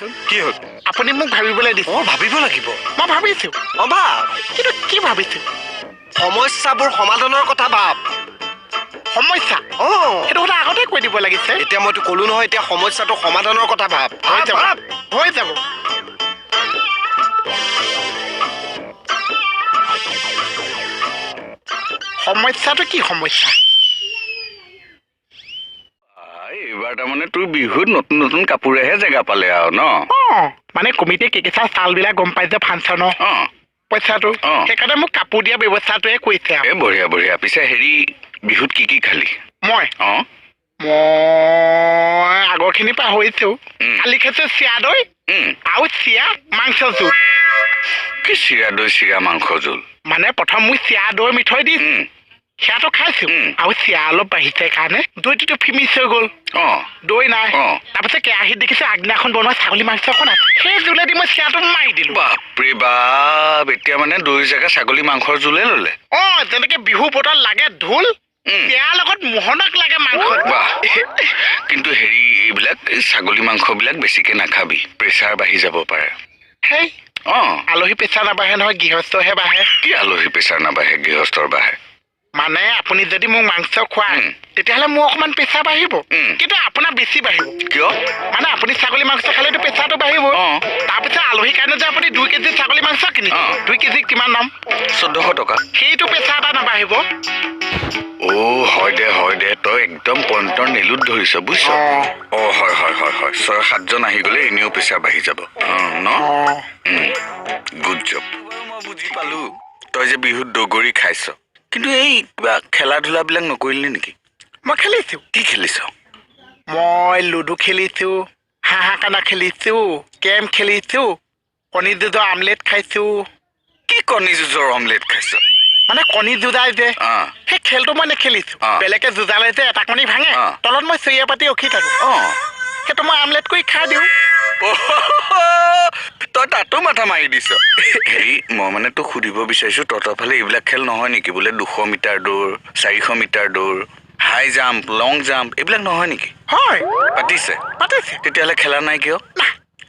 শুনকচোন কি হ'ল আপুনি মোক ভাবিবলৈ দিছে ভাবিব লাগিব মই ভাবিছো ভাব কিন্তু কি ভাবিছো সমস্যাবোৰ সমাধানৰ কথা ভাব সমস্যা সেইটো কথা আগতে কৈ দিব লাগিছে এতিয়া মইতো ক'লো নহয় এতিয়া সমস্যাটো সমাধানৰ কথা ভাব হৈ যাব সমস্যাটো কি সমস্যা এইবাৰ তাৰমানে তোৰ বিহুত নতুন নতুন কাপোৰেহে জেগা পালে আৰু ন মানে কমিটিয়ে কেঁচা চাউলবিলাক গম পাই যে ফাংচনৰ পইচাটো সেইকাৰণে মোক কাপোৰ দিয়া ব্যৱস্থাটোৱে কৰিছে এই বঢ়িয়া বঢ়িয়া পিছে হেৰি বিহুত কি কি খালি মই আগৰখিনি পাহৰিছো কালি খাইছো চিৰা দৈ আৰু চিৰা মাংস জোল কি চিৰা দৈ চিৰা মাংস জোল মানে প্ৰথম মোক চিৰা দৈ মিঠৈ দি সেয়াটো খাইছো আৰু চিৰা অলপ বাঢ়িছে কাৰণে দৈটোতো ফিমিছ হৈ গ'ল দৈ নাই তাৰপিছত কেৰাহীত দেখিছো আগদিনাখন বনোৱা ছাগলী মাংস অকণ আছে সেই জোলেদি মই চিৰাটো মাৰি দিলো বাপৰে বাপ এতিয়া মানে দৈৰ জেগা ছাগলী মাংসৰ জোলে ললে যেনেকে বিহু বতৰত লাগে ঢোল ইয়াৰ লগত মোহনক লাগে মাংস কিন্তু হেৰি এইবিলাক ছাগলী মাংসবিলাক বেছিকে নাখাবি প্ৰেছাৰ বাঢ়ি যাব পাৰে সেই আলহী প্ৰেছাৰ নাবাঢ়ে নহয় গৃহস্থহে বাঢ়ে কি আলহী প্ৰেছাৰ নাবাঢ়ে গৃহস্থৰ বাঢ়ে মানে আপুনি যদি মোক মাংস খুৱায় তেতিয়াহ'লে মোৰ অকণমান প্ৰেছাৰ বাঢ়িব কিন্তু আপোনাৰ বেছি বাঢ়িব কিয় মানে আপুনি ছাগলী মাংস খালেতো প্ৰেছাৰটো বাঢ়িব তাৰপিছত আলহীৰ কাৰণে যে আপুনি 2 কেজি ছাগলী মাংস কিনিব 2 কেজি কিমান দাম 1400 টকা সেইটো প্ৰেছাৰ এটা নাবাঢ়িব হয় দে তই একদম পইণ্টৰ নেলুত ধৰিছ বুজিছ হয় 6-7জন আহি গ'লে এনেও প্ৰেছাৰ বাঢ়ি যাব ন গুড জব মই বুজি পালো তই যে বিহুত দগৰি খাইছ কিন্তু এই কিবা খেলা ধূলাবিলাক নকৰিলি নেকি মই খেলিছো কি খেলিছ মই লুডু খেলিছো হাঁহা কানা খেলিছো কেম খেলিছো কণী যুঁজৰ আমলেট খাইছো কি কণী যুঁজৰ অমলেট খাইছ মানে কণী যুঁজাই যে সেই খেলটো মই নেখেলিছো বেলেগে যুঁজালে যে এটা কণী ভাঙে তলত মই চৰিয়া পাতি ৰখি থাকো সেইটো মই আমলেট কৰি খাই দিওঁ তই তাতো মাথা মাৰি দিছ হেৰি মই মানে তোক সুধিব বিচাৰিছো তহঁতৰ ফালে এইবিলাক খেল নহয় নেকি বোলে 200 মিটাৰ দৌৰ 400 মিটাৰ দৌৰ হাই জাম্প লং জাম্প এইবিলাক নহয় নেকি হয় পাতিছে তেতিয়াহ'লে খেলা নাই কিয়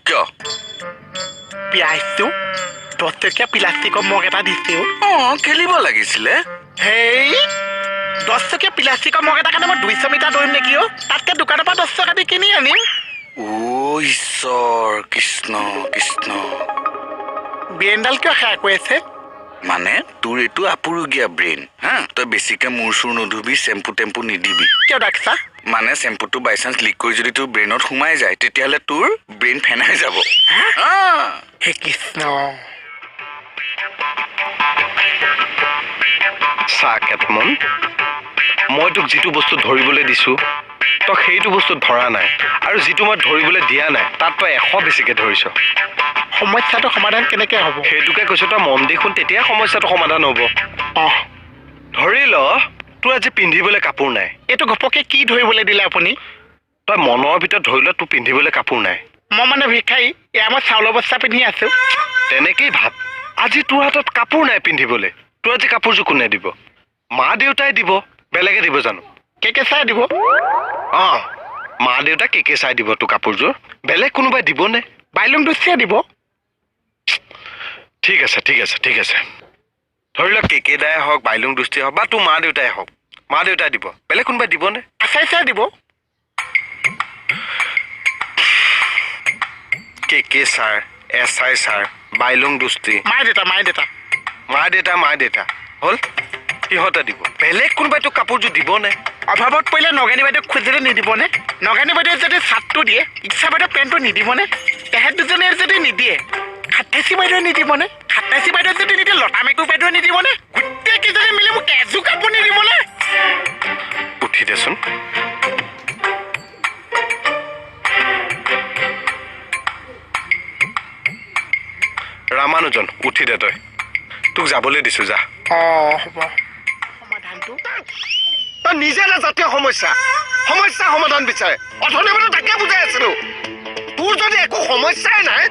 কিয় পিয়াইছো 10 টকীয়া প্লাষ্টিকৰ মগ এটা দিছে খেলিব লাগিছিলে হেই 10 টকীয়া প্লাষ্টিকৰ মগ এটা কাৰণে মই 200 মিটাৰ দৌৰিম নেকি তাতকে দোকানৰ পৰা 10 টকা দি কিনি আনিম ঈশ্বৰ কৃষ্ণ কৃষ্ণ ব্ৰেইনডাল কিয় সেয়া কৈ আছে মানে তোৰ এইটো আপুৰুগীয়া ব্ৰেইন তই বেছিকে মূৰ চুৰ নধুবি চেম্পু টেম্পু নিদিবি কিয় ডাক্তাৰ মানে চেম্পুটো বাই চান্স লিক কৰি যদি তোৰ ব্ৰেইনত সোমাই যায় তেতিয়াহ'লে তোৰ ব্ৰেইন ফেনাই যাব হে কৃষ্ণ চা কেতমন মই তোক যিটো বস্তু ধৰিবলৈ দিছো তই সেইটো বস্তু ধৰা নাই আৰু যিটো মই ধৰিবলৈ দিয়া নাই তাত তই 100 বেছিকে ধৰিছ সমস্যাটো সমাধান কেনেকে হ'ব সেইটোকে কৈছো তই মন দেখোন তেতিয়া সমস্যাটো সমাধান হ'ব ধৰি ল তোৰ আজি পিন্ধিবলৈ কাপোৰ নাই এইটো ঘপকে কি ধৰিবলৈ দিলে আপুনি তই মনৰ ভিতৰত ধৰি ল তোৰ পিন্ধিবলৈ কাপোৰ নাই মই মানে ভিক্ষাৰী এয়া মই চাউলৰ বস্তা পিন্ধি আছো তেনেকেই ভাব আজি তোৰ হাতত কাপোৰ নাই পিন্ধিবলৈ তোৰ আজি কাপোৰযোৰ কোনে দিব মা দেউতাই দিব বেলেগে দিব জানো কেকে চাই দিব মা দেউতা কেকে চাই দিব তোৰ কাপোৰযোৰ বেলেগ কোনোবাই দিবনে বাইলুং দুচিয়ে দিব ঠিক আছে ধৰি লওক কেকে দাই হওক বাইলুং দুষ্টি হওক বা তোৰ মা দেউতাই হওক মা দেউতাই দিব বেলেগ কোনোবাই দিবনে আচাই চাই দিব কেকে ছাৰ এছাই ছাৰ বাইলুং দুষ্টি মা দেউতা হ'ল সিহঁতে দিব বেলেগ কোনোবাই তোক কাপোৰযোৰ দিবনে অভাৱত পৰিলে নগেনী বাইদেউক খুজিলে নিদিবনে নগেনী বাইদেউ যদি চাৰ্টটো দিয়ে ইচ্ছা বাইদেউ পেণ্টটো নিদিবনে তেহেঁত দুজনে যদি নিদিয়ে খাটাইচি বাইদেউ নিদিবনে খাটাইচি বাইদেউ যদি নিদিয়ে লতা মেকু বাইদেউ নিদিবনে গোটেই কেইজনে মিলি মোক এযোৰ কাপোৰ নিদিবনে উঠি দেচোন ৰামানুজন উঠি দে তই তোক যাবলৈ দিছো যা হ'ব সমাধানটো তই নিজে এটা জাতীয় সমস্যা সমাধান বিচাৰে অথনি মানে তাকে বুজাই আছিলো তোৰ যদি একো সমস্যাই নাই